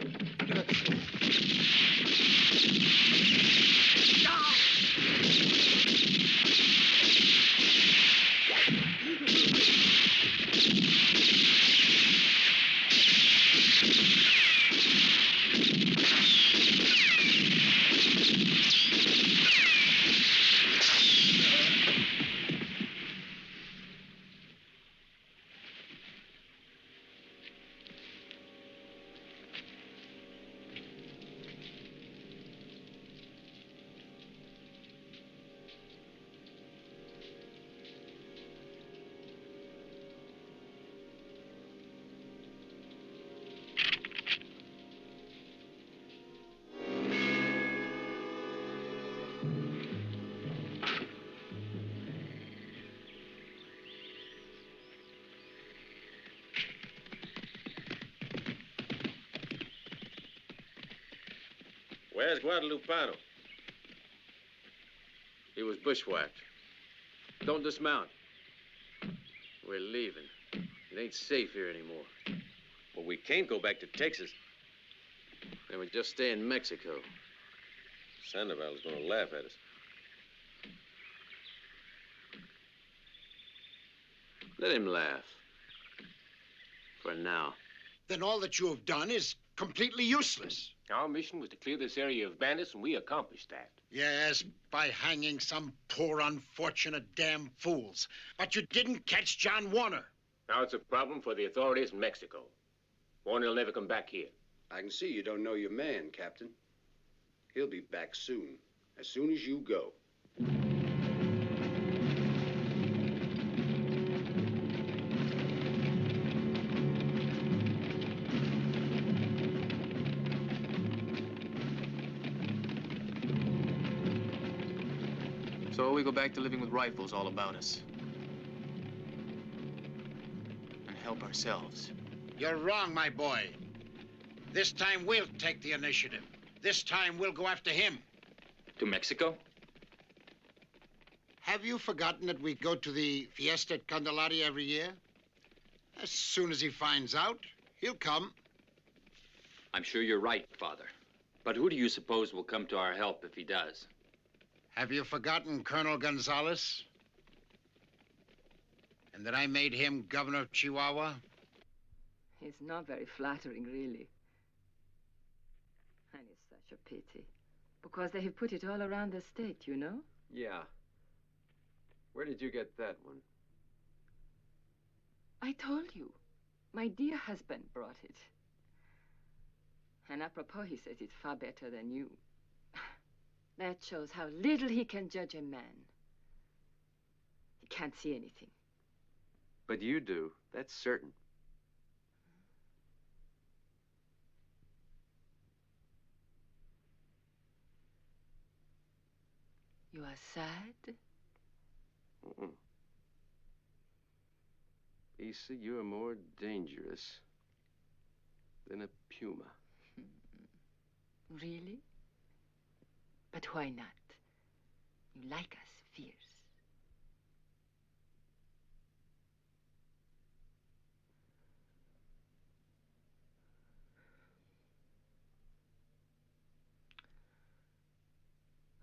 Where's Guadalupano? He was bushwhacked. Don't dismount. We're leaving. It ain't safe here anymore. Well, we can't go back to Texas. Then we just stay in Mexico. Sandoval is going to laugh at us. Let him laugh. For now. Then all that you have done is completely useless. Our mission was to clear this area of bandits, and we accomplished that. Yes, by hanging some poor, unfortunate damn fools. But you didn't catch John Warner. Now it's a problem for the authorities in Mexico. Warner will never come back here. I can see you don't know your man, Captain. He'll be back soon as you go. So we go back to living with rifles all about us. And help ourselves. You're wrong, my boy. This time we'll take the initiative. This time we'll go after him. To Mexico? Have you forgotten that we go to the fiesta at Candelaria every year? As soon as he finds out, he'll come. I'm sure you're right, Father. But who do you suppose will come to our help if he does? Have you forgotten Colonel Gonzalez? And that I made him governor of Chihuahua? It's not very flattering, really. And it's such a pity. Because they have put it all around the state, you know? Yeah. Where did you get that one? I told you. My dear husband brought it. And apropos, he says it's far better than you. That shows how little he can judge a man. He can't see anything. But you do. That's certain. You are sad? Mm-mm. Issa, you are more dangerous than a puma. Really? But why not? You like us fierce.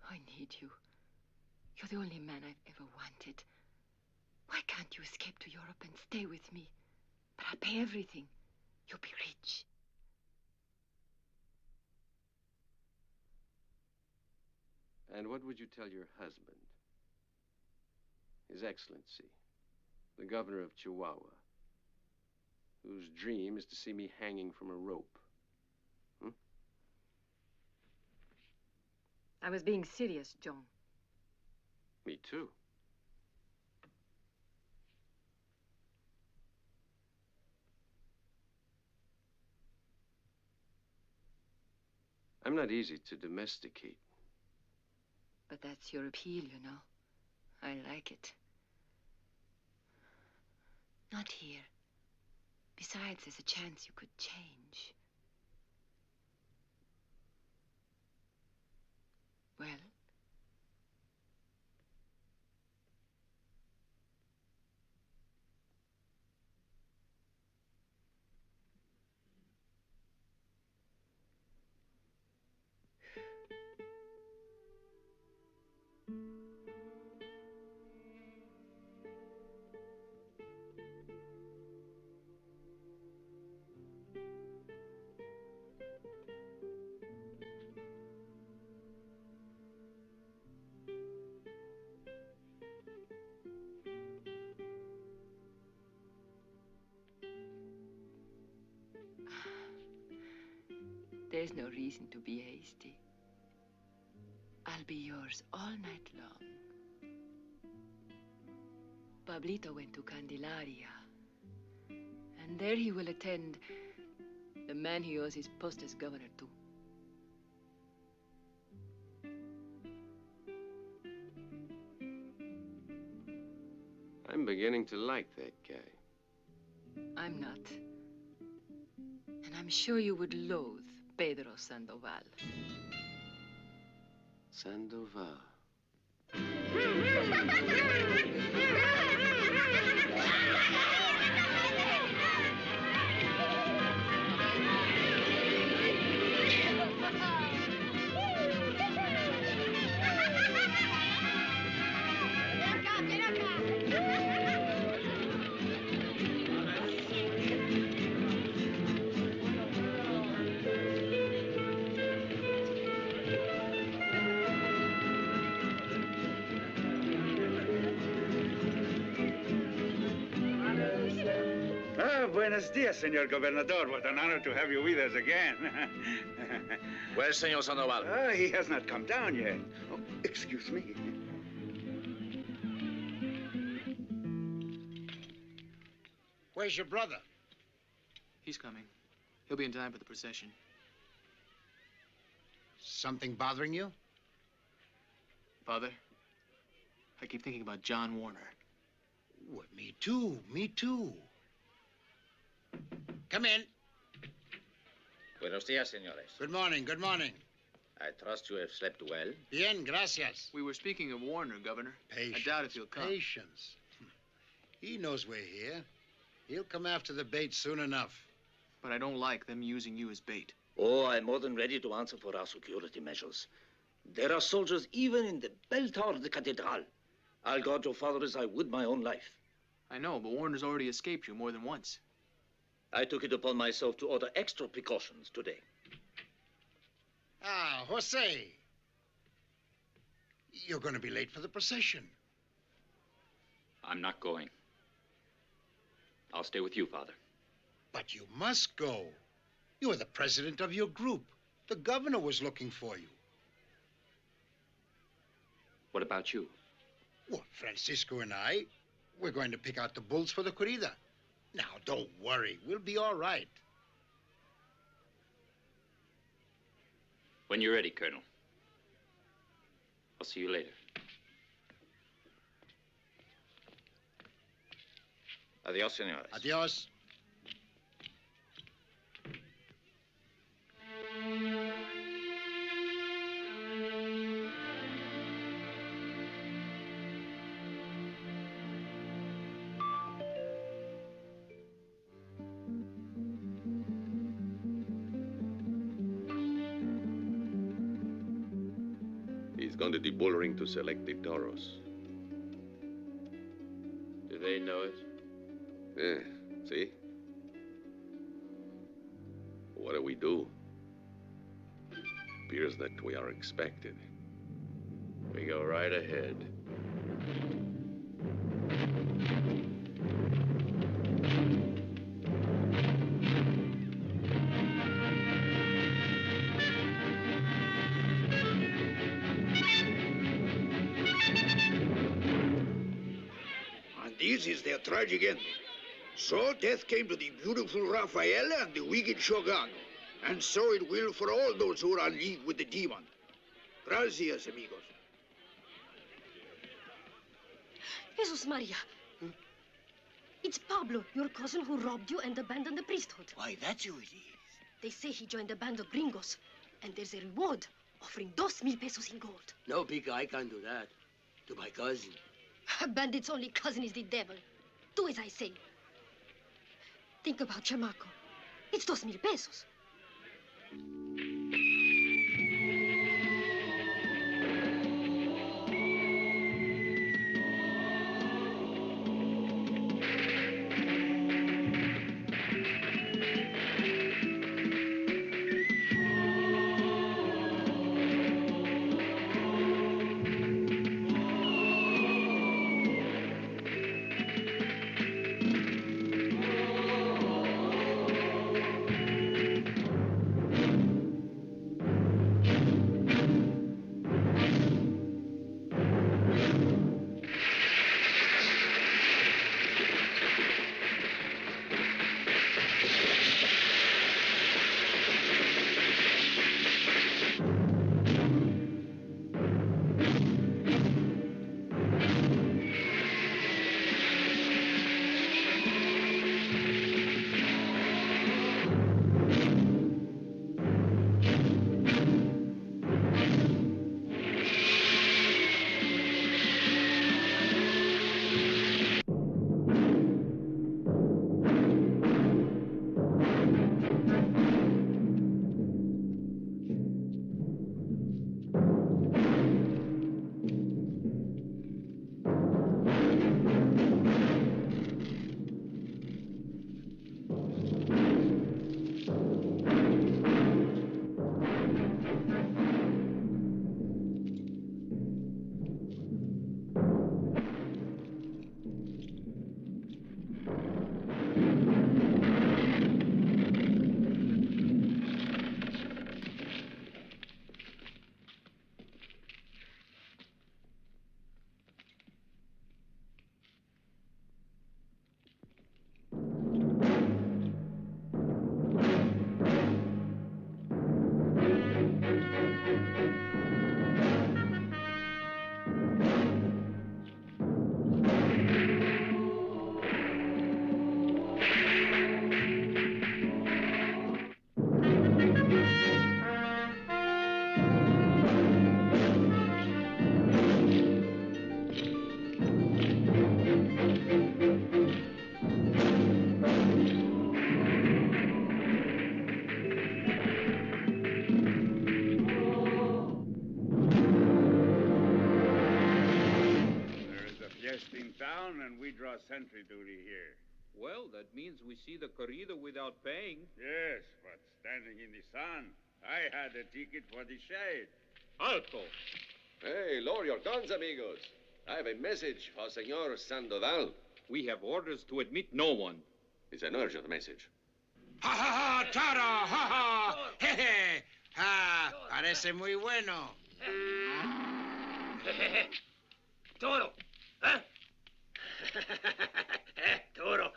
I need you. You're the only man I've ever wanted. Why can't you escape to Europe and stay with me? But I'll pay everything. You'll be rich. And what would you tell your husband? His Excellency, the governor of Chihuahua, whose dream is to see me hanging from a rope. I was being serious, John. Me too. I'm not easy to domesticate. But that's your appeal, you know. I like it. Not here. Besides, there's a chance you could change. Well? There's no reason to be hasty. I'll be yours all night long. Pablito went to Candelaria, and there he will attend the man he owes his post as governor to. I'm beginning to like that guy. I'm not. And I'm sure you would loathe Pedro Sandoval. Sandoval. Buenos dias, Senor Gobernador. What an honor to have you with us again. Where's Senor Sandoval? He has not come down yet. Oh, excuse me. Where's your brother? He's coming. He'll be in time for the procession. Something bothering you? Father, I keep thinking about John Warner. Well, me too. Me too. Come in. Buenos dias, senores. Good morning. Good morning. I trust you have slept well. Bien, gracias. We were speaking of Warner, Governor. Patience. I doubt if he'll come. Patience. He knows we're here. He'll come after the bait soon enough. But I don't like them using you as bait. Oh, I'm more than ready to answer for our security measures. There are soldiers even in the bell tower of the cathedral. I'll guard your father as I would my own life. I know, but Warner's already escaped you more than once. I took it upon myself to order extra precautions today. Ah, José. You're going to be late for the procession. I'm not going. I'll stay with you, Father. But you must go. You are the president of your group. The governor was looking for you. What about you? Well, Francisco and I, we're going to pick out the bulls for the corrida. Now, don't worry. We'll be all right. When you're ready, Colonel. I'll see you later. Adios, senores. Adios. He's gone to the bull ring to select the toros. Do they know it? Yeah, see? What do we do? Appears that we are expected. We go right ahead. This is their tragic ending. So death came to the beautiful Rafaela and the wicked Shogun. And so it will for all those who are in league with the demon. Gracias, amigos. Jesus Maria. It's Pablo, your cousin who robbed you and abandoned the priesthood. Why, that's who it is. They say he joined a band of gringos, and there's a reward offering 2,000 pesos in gold. No, Pica, I can't do that. To my cousin. A bandit's only cousin is the devil. Do as I say. Think about Chamaco. It's 2,000 pesos. And we draw sentry duty here. Well, that means we see the corrido without paying. Yes, but standing in the sun, I had a ticket for the shade. Alto! Hey, lower your guns, amigos. I have a message for Senor Sandoval. We have orders to admit no one. It's an urgent message. Ha ha ha, Tara, ha ha, he he. Ah, parece muy bueno. Toro, ¿eh? Toro.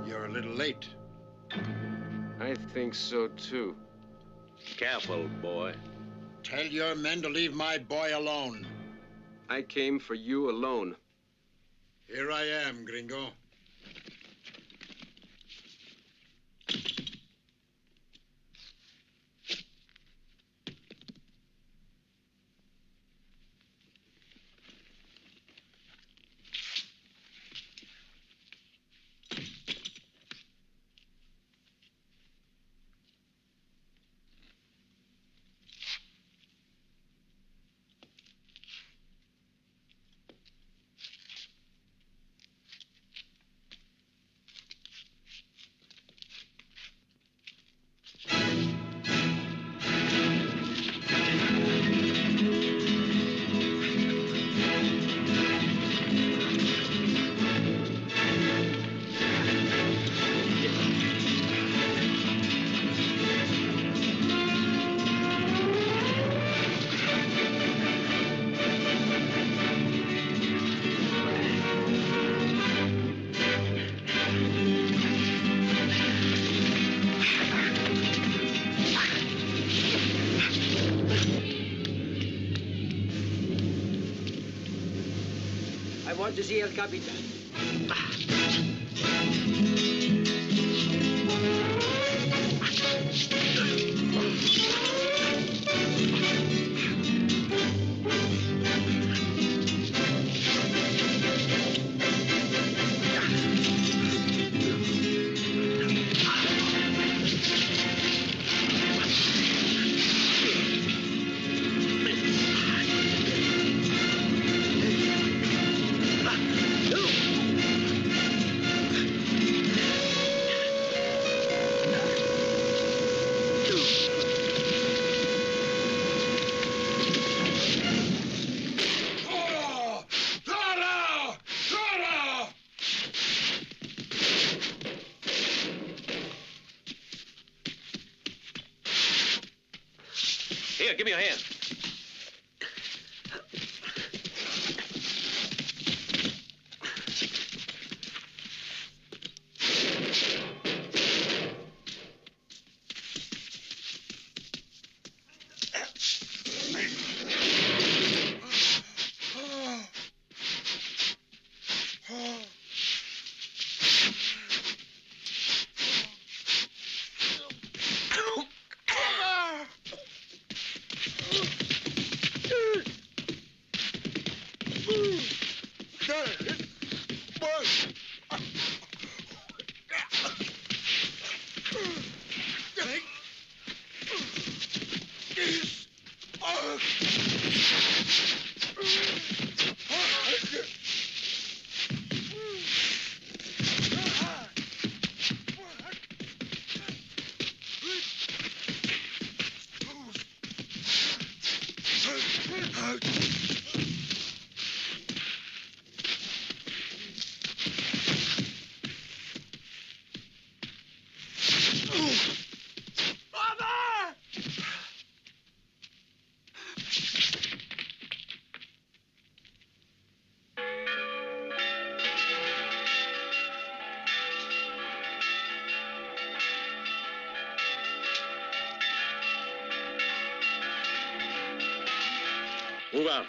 You're a little late. I think so, too. Careful, boy. Tell your men to leave my boy alone. I came for you alone. Here I am, gringo. I want to see El Capitan. Here, give me your hand. Move out.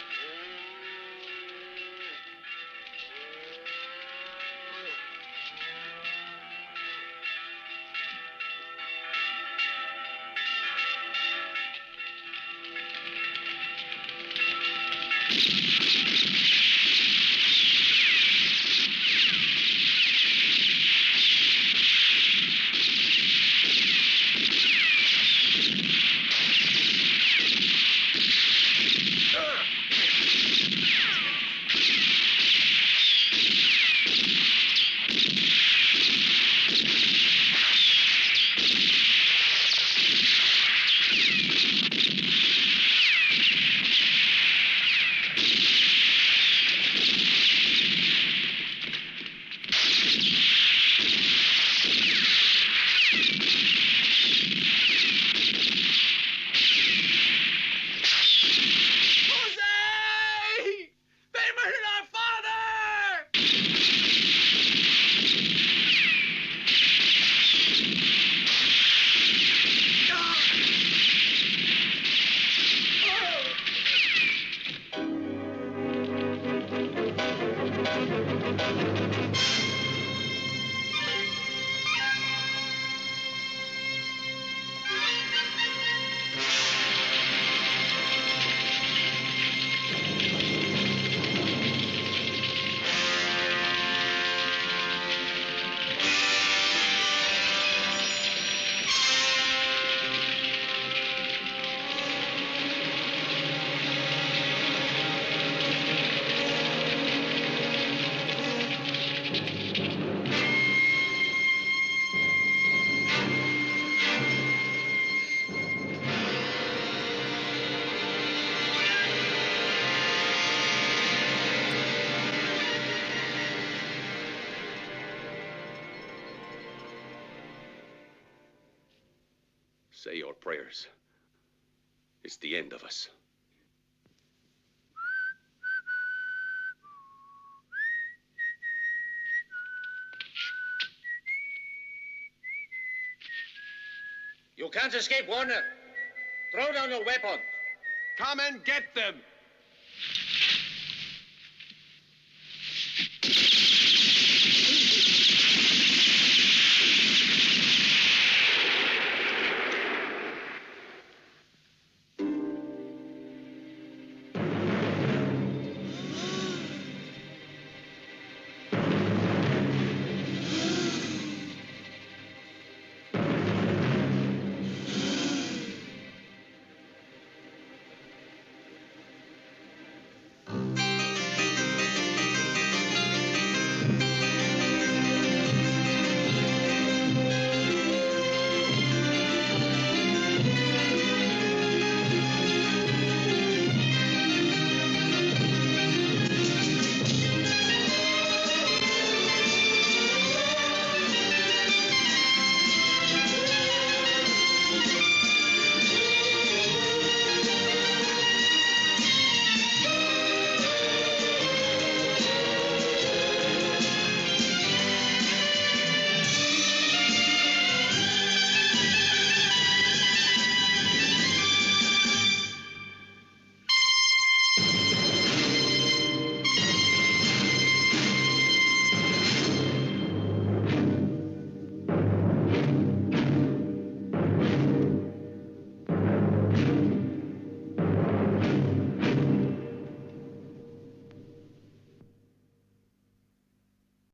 Say your prayers. It's the end of us. You can't escape, Warner. Throw down your weapon. Come and get them.